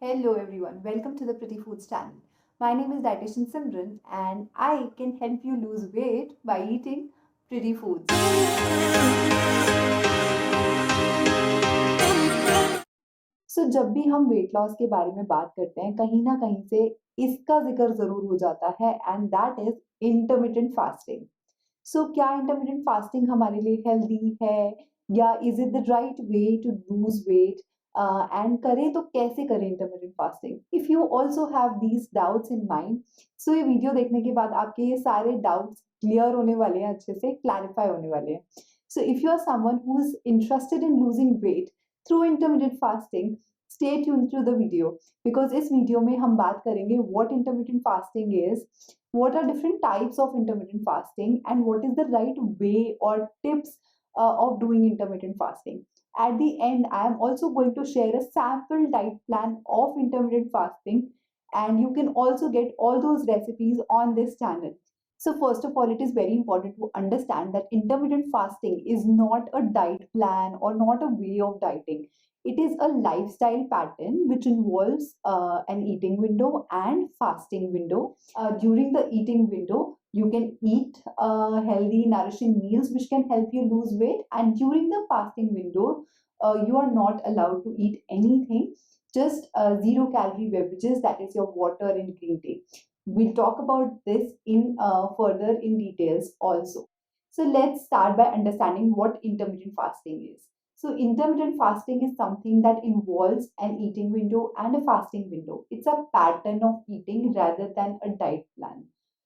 Hello everyone, welcome to the Pretty Foods channel. My name is Dietitian Simran and I can help you lose weight by eating pretty foods. जब भी हम weight loss के बारे में बात करते हैं कहीं ना कहीं से इसका जिक्र जरूर हो जाता है and that is intermittent fasting. क्या इंटरमिटेंट फास्टिंग हमारे लिए हेल्दी है या is it the right way to lose weight and करें तो कैसे करें intermittent fasting. If you also have these doubts in mind, so ये वीडियो देखने के बाद आपके ये सारे डाउट्स क्लियर होने वाले हैं, अच्छे से क्लैरिफाई होने वाले हैं। So if you are someone who is interested in losing weight through intermittent fasting, stay tuned to the video because इस वीडियो में हम बात करेंगे what intermittent fasting is, what are different types of intermittent fasting, and what is the right way or tips of doing intermittent fasting. At the end, I am also going to share a sample diet plan of intermittent fasting, and you can also get all those recipes on this channel. So, first of all, it is very important to understand that intermittent fasting is not a diet plan or not a way of dieting. It is a lifestyle pattern which involves an eating window and fasting window. During the eating window, you can eat healthy, nourishing meals which can help you lose weight. And during the fasting window, you are not allowed to eat anything, just zero calorie beverages, that is your water and green tea. We'll talk about this in further in details also. So let's start by understanding what intermittent fasting is. So intermittent fasting is something that involves an eating window and a fasting window. It's a pattern of eating rather than a diet plan.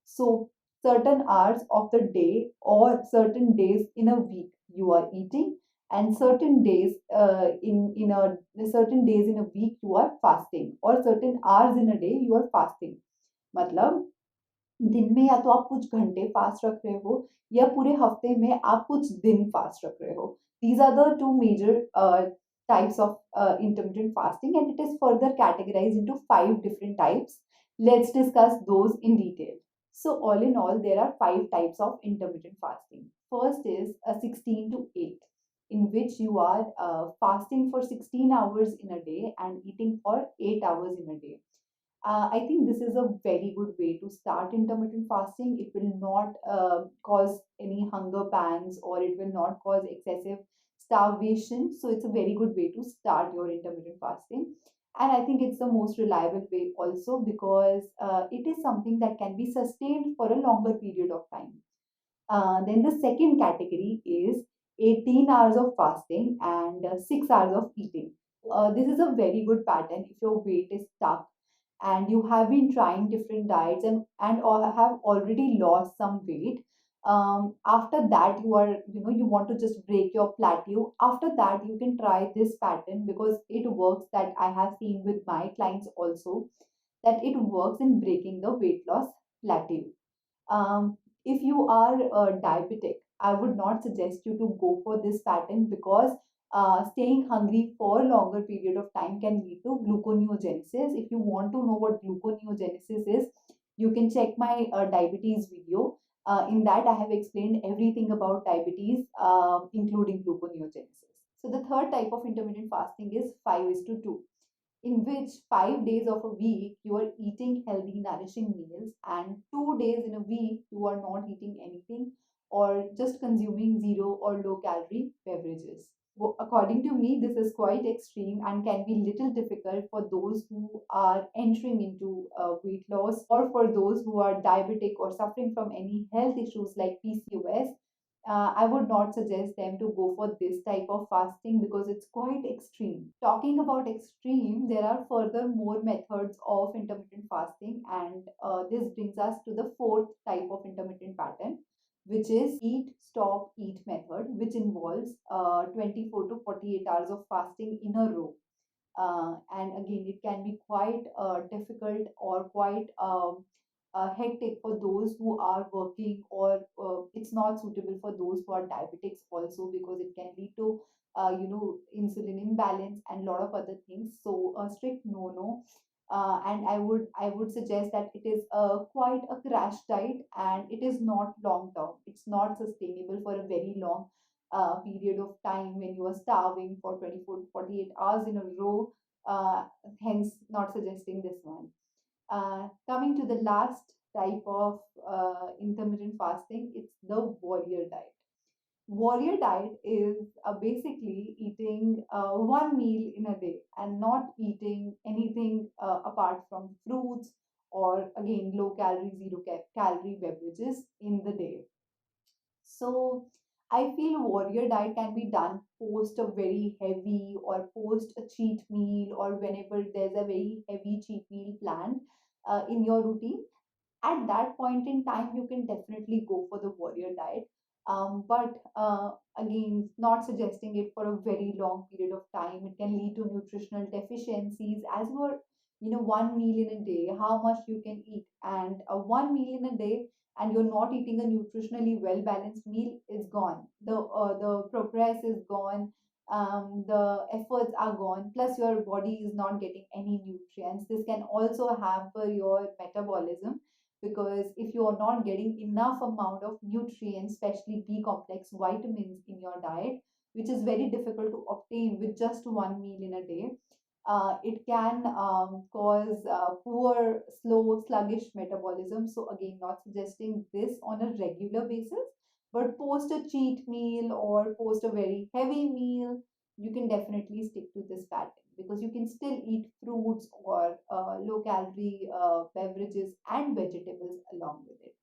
So certain hours of the day or certain days in a week you are eating, and certain days in a certain days in a week you are fasting, or certain hours in a day you are fasting. मतलब दिन में या तो आप कुछ घंटे fast रख रहे हो या पूरे हफ्ते में आप कुछ दिन फास्ट रख रहे हो. These are the two major types of intermittent fasting, and it is further categorized into 5 different types. Let's discuss those in detail. So all in all, there are 5 types of intermittent fasting. First is a 16 to 8, in which you are fasting for 16 hours in a day and eating for 8 hours in a day. I think this is a very good way to start intermittent fasting. It will not cause any hunger pangs, or it will not cause excessive starvation. So it's a very good way to start your intermittent fasting. And I think it's the most reliable way also because it is something that can be sustained for a longer period of time. Then the second category is 18 hours of fasting and 6 hours of eating. This is a very good pattern if your weight is stuck and you have been trying different diets and or have already lost some weight. After that, you want to just break your plateau. After that, you can try this pattern because it works, that I have seen with my clients also, that it works in breaking the weight loss plateau. If you are diabetic, I would not suggest you to go for this pattern because staying hungry for a longer period of time can lead to gluconeogenesis. If you want to know what gluconeogenesis is, you can check my diabetes video. In that, I have explained everything about diabetes, including gluconeogenesis. So the third type of intermittent fasting is 5 is to 2, in which 5 days of a week you are eating healthy, nourishing meals, and 2 days in a week you are not eating anything or just consuming zero or low calorie beverages. According to me, this is quite extreme and can be little difficult for those who are entering into weight loss, or for those who are diabetic or suffering from any health issues like PCOS. I would not suggest them to go for this type of fasting because it's quite extreme. Talking about extreme, there are further more methods of intermittent fasting, and this brings us to the fourth type of intermittent pattern, which is eat, stop, eat method, which involves 24 to 48 hours of fasting in a row. And again, it can be quite difficult or quite hectic for those who are working, or it's not suitable for those who are diabetics also because it can lead to insulin imbalance and a lot of other things. So a strict no. And I would suggest that it is quite a crash diet, and it is not long term. It's not sustainable for a very long period of time when you are starving for 24 to 48 hours in a row. uh, hence not suggesting this one. Coming to the last type of intermittent fasting, it's the warrior diet. Warrior diet is basically eating one meal in a day and not eating anything apart from fruits or again low calorie, zero calorie beverages in the day. So I feel warrior diet can be done post a very heavy or post a cheat meal or whenever there's a very heavy cheat meal planned in your routine. At that point in time you can definitely go for the warrior diet, but again not suggesting it for a very long period of time. It can lead to nutritional deficiencies as your one meal in a day, how much you can eat, and one meal in a day and you're not eating a nutritionally well balanced meal is gone. The progress is gone, the efforts are gone, plus your body is not getting any nutrients. This can also hamper your metabolism, because if you are not getting enough amount of nutrients, especially B complex vitamins in your diet, which is very difficult to obtain with just one meal in a day, it can cause poor, slow, sluggish metabolism. So again, not suggesting this on a regular basis, but post a cheat meal or post a very heavy meal, you can definitely stick to this pattern, because you can still eat fruits or low calorie beverages and vegetables along with it.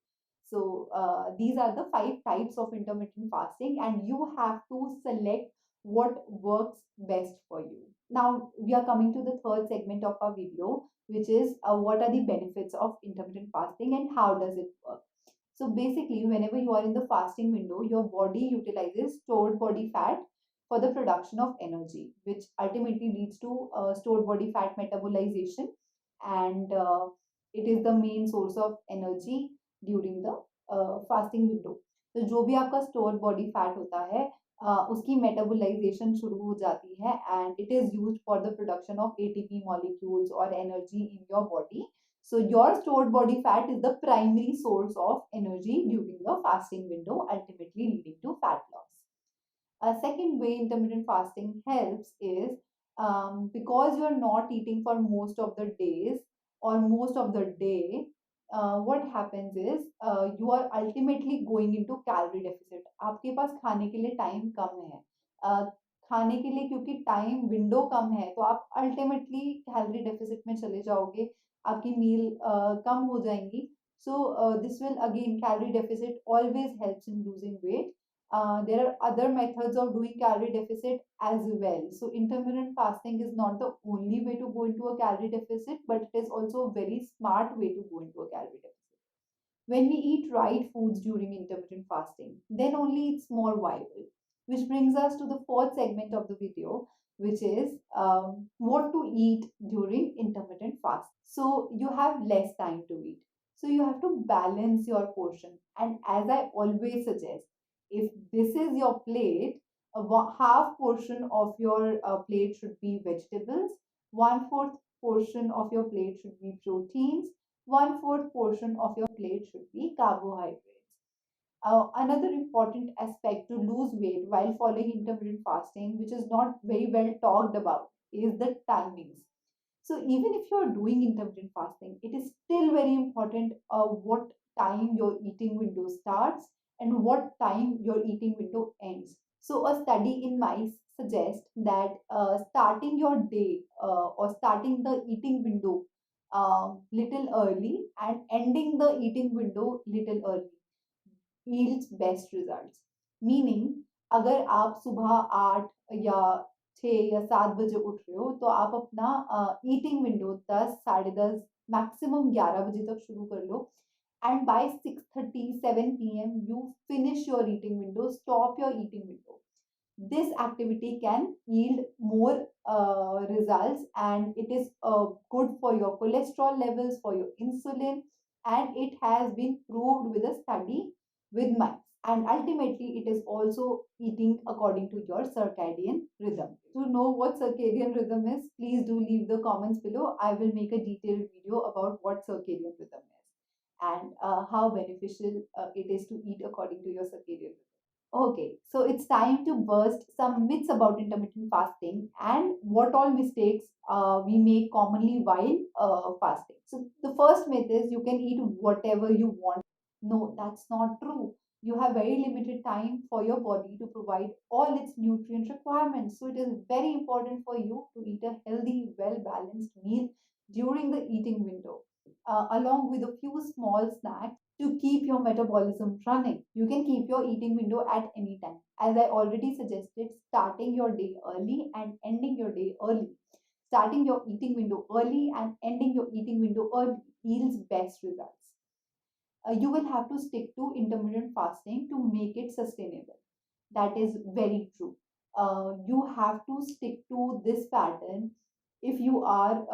So these are the 5 types of intermittent fasting, and you have to select what works best for you. Now we are coming to the third segment of our video, which is what are the benefits of intermittent fasting and how does it work. So basically, whenever you are in the fasting window, your body utilizes stored body fat for the production of energy, which ultimately leads to stored body fat metabolization, and it is the main source of energy during the fasting window. तो जो भी आपका stored body fat होता है, उसकी मेटाबोलाइजेशन शुरू हो जाती है, and it is used for the production of ATP molecules or energy in your body. So your stored body fat is the primary source of energy during the fasting window, ultimately leading to fat loss. A second way intermittent fasting helps is because you're not eating for most of the days or most of the day, what happens is you are ultimately going into calorie deficit. आपके पास खाने के लिए time कम है, खाने के लिए क्योंकि time window कम है तो आप अल्टीमेटली कैलोरी डेफिसिट में चले जाओगे, आपकी मील कम हो जाएंगी. So this will again, calorie deficit always helps in losing weight. There are other methods of doing calorie deficit as well. So intermittent fasting is not the only way to go into a calorie deficit, but it is also a very smart way to go into a calorie deficit. When we eat right foods during intermittent fasting, then only it's more viable. Which brings us to the fourth segment of the video, which is what to eat during intermittent fast. So you have less time to eat. So you have to balance your portion. And as I always suggest, if this is your plate, half portion of your plate should be vegetables, one-fourth portion of your plate should be proteins, one-fourth portion of your plate should be carbohydrates. Another important aspect to lose weight while following intermittent fasting, which is not very well talked about, is the timings. So even if you're doing intermittent fasting, it is still very important what time your eating window starts and what time your eating window ends. So a study in mice suggests that starting your day or starting the eating window little early and ending the eating window little early yields best results. Meaning अगर आप सुबह 8 या 6 या 7 बजे उठ रहे हो तो आप अपना ईटिंग विंडो 10 10:30 मैक्सिमम 11 बजे तक शुरू कर लो, and by 6:30 7 p.m. you finish your eating window, stop your eating window. This activity can yield more results, and it is good for your cholesterol levels, for your insulin, and it has been proved with a study with mice. And ultimately, it is also eating according to your circadian rhythm. To know what circadian rhythm is, please do leave the comments below. I will make a detailed video about what circadian rhythm is and how beneficial it is to eat according to your circadian rhythm. Okay, so it's time to burst some myths about intermittent fasting and what all mistakes we make commonly while fasting. So, the first myth is you can eat whatever you want. No, that's not true. You have very limited time for your body to provide all its nutrient requirements. So, it is very important for you to eat a healthy, well balanced meal during the eating window, along with a few small snacks to keep your metabolism running. You can keep your eating window at any time. As I already suggested, starting your day early and ending your day early. Starting your eating window early and ending your eating window early yields best results. You will have to stick to intermittent fasting to make it sustainable. That is very true. You have to stick to this pattern if you are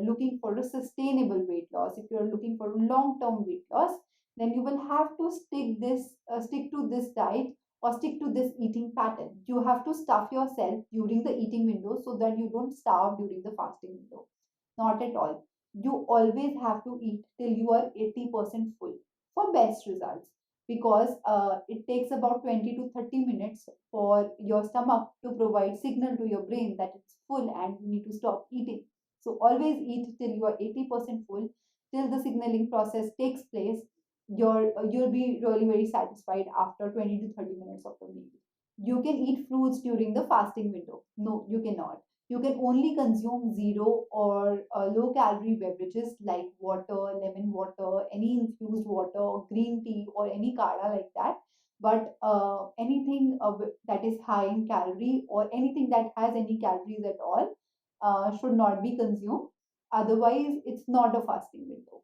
looking for a sustainable weight loss. If you are looking for long-term weight loss, then you will have to stick to this diet or stick to this eating pattern. You have to stuff yourself during the eating window so that you don't starve during the fasting window. Not at all. You always have to eat till you are 80% full for best results, because it takes about 20 to 30 minutes for your stomach to provide signal to your brain that it's full and you need to stop eating. So always eat till you are 80% full, till the signaling process takes place. You'll be really very satisfied after 20 to 30 minutes of the meal. You can eat fruits during the fasting window. No, you cannot. You can only consume zero or low calorie beverages like water, lemon water, any infused water, green tea, or any kada like that. But anything that is high in calorie or anything that has any calories at all should not be consumed. Otherwise, it's not a fasting window.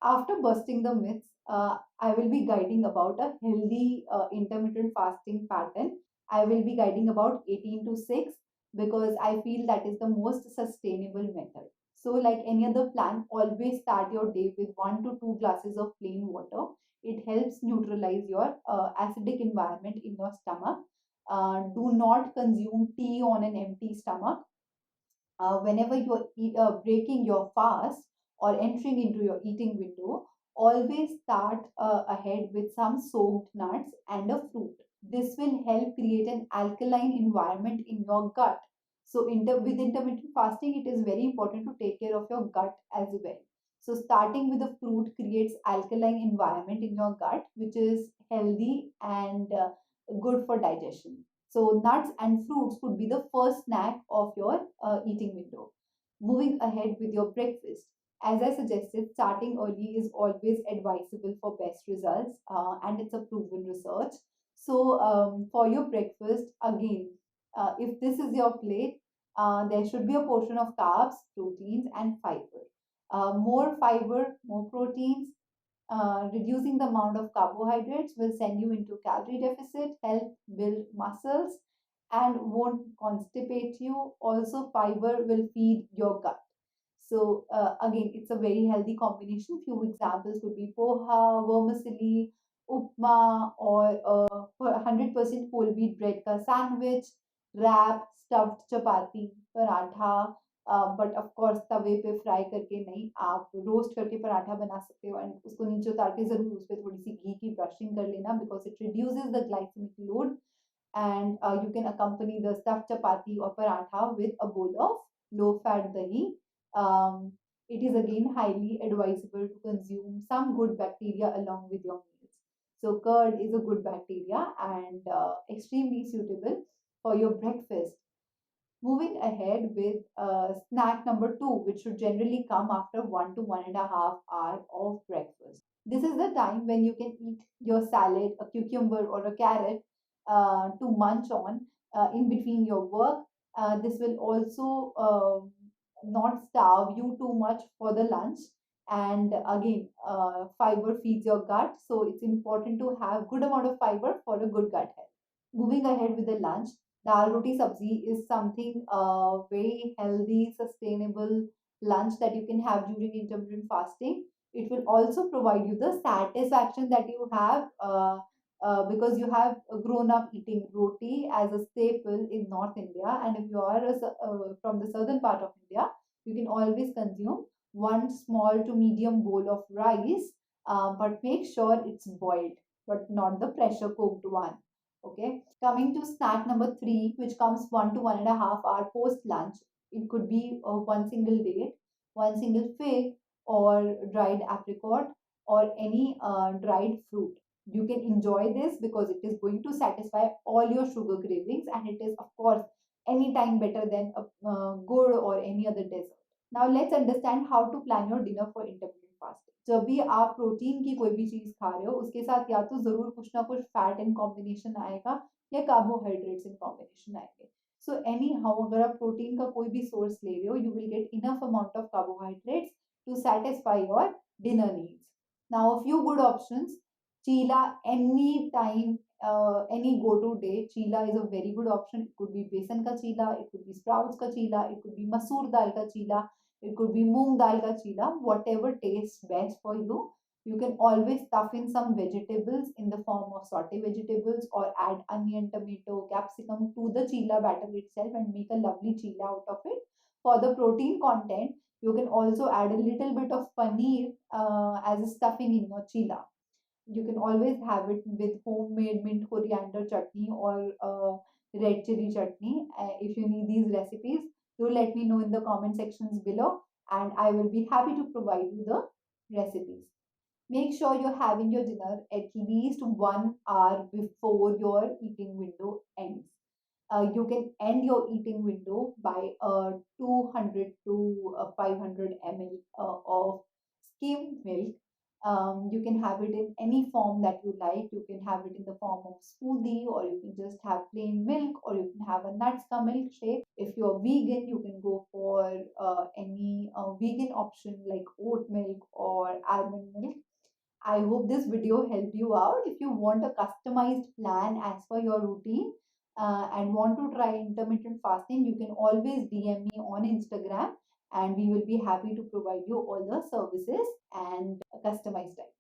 After busting the myths, I will be guiding about a healthy intermittent fasting pattern. I will be guiding about 18 to 6 because I feel that is the most sustainable method. So, like any other plan, always start your day with 1 to 2 glasses of plain water. It helps neutralize your acidic environment in your stomach. Do not consume tea on an empty stomach. Whenever you're breaking your fast or entering into your eating window, always start ahead with some soaked nuts and a fruit. This will help create an alkaline environment in your gut. So, with intermittent fasting, it is very important to take care of your gut as well. So, starting with a fruit creates alkaline environment in your gut, which is healthy and good for digestion. So, nuts and fruits could be the first snack of your eating window. Moving ahead with your breakfast. As I suggested, starting early is always advisable for best results, and it's a proven research. So, for your breakfast, again, if this is your plate, there should be a portion of carbs, proteins, and fiber. More fiber, more proteins, reducing the amount of carbohydrates will send you into calorie deficit, help build muscles, and won't constipate you. Also, fiber will feed your gut. So again, it's a very healthy combination. Few examples would be poha, vermicelli, upma, or 100% whole wheat bread ka sandwich, wrap, stuffed chapati, paratha. But of course तवे पे fry करके नहीं, आप roast करके पराठा बना सकते हो and उसको नीचे उतार के जरूर उस पर थोड़ी सी घी की ब्रशिंग कर लेना because it reduces the glycaemic load and you can accompany the stuffed chapati or paratha with a bowl of low fat dahi. Um, it is again highly advisable to consume some good bacteria along with your meals. So, curd is a good bacteria and extremely suitable for your breakfast. Moving ahead with snack number two, which should generally come after 1 to 1.5 hours of breakfast. This is the time when you can eat your salad, a cucumber, or a carrot to munch on in between your work. This will also not starve you too much for the lunch. And again, fiber feeds your gut, so it's important to have good amount of fiber for a good gut health. Moving ahead with the lunch, dal roti sabzi is something very healthy, sustainable lunch that you can have during intermittent fasting. It will also provide you the satisfaction that you have because you have grown up eating roti as a staple in North India. And if you are from the southern part of India, you can always consume one small to medium bowl of rice, but make sure it's boiled, but not the pressure cooked one. Okay, coming to snack number three, which comes 1 to 1.5 hour post lunch. It could be one single date, one single fig, or dried apricot, or any dried fruit. You can enjoy this because it is going to satisfy all your sugar cravings, and it is, of course, anytime better than a good or any other dessert. Now let's understand how to plan your dinner for intermittent fasting. जब भी आप protein की कोई भी चीज खा रहे हो, उसके साथ या तो जरूर कुछ ना कुछ फैट इन कॉम्बिनेशन आएगा या कार्बोहाइड्रेट्स इन कॉम्बिनेशन आएंगे. सो एनी हाउ अगर आप प्रोटीन का कोई भी सोर्स ले रहे हो, you will get enough amount of carbohydrates to satisfy your dinner needs. Now a few good options. Chila, any time, any go-to day, chila is a very good option. It could be besan ka chila, it could be sprouts ka chila, it could be masoor dal ka chila, it could be moong dal ka chila, whatever tastes best for you. You can always stuff in some vegetables in the form of saute vegetables, or add onion, tomato, capsicum to the chila batter itself and make a lovely chila out of it. For the protein content, you can also add a little bit of paneer as a stuffing in your chila. You can always have it with homemade mint coriander chutney or red chili chutney. If you need these recipes, do let me know in the comment sections below, and I will be happy to provide you the recipes. Make sure you're having your dinner at least 1 hour before your eating window ends. You can end your eating window by 200 to 500 ml of skim milk. You can have it in any form that you like. You can have it in the form of smoothie, or you can just have plain milk, or you can have a nuts ka milkshake. If you're vegan, you can go for any vegan option like oat milk or almond milk. I hope this video helped you out. If you want a customized plan as per your routine and want to try intermittent fasting, you can always DM me on Instagram, and we will be happy to provide you all the services and customized diet.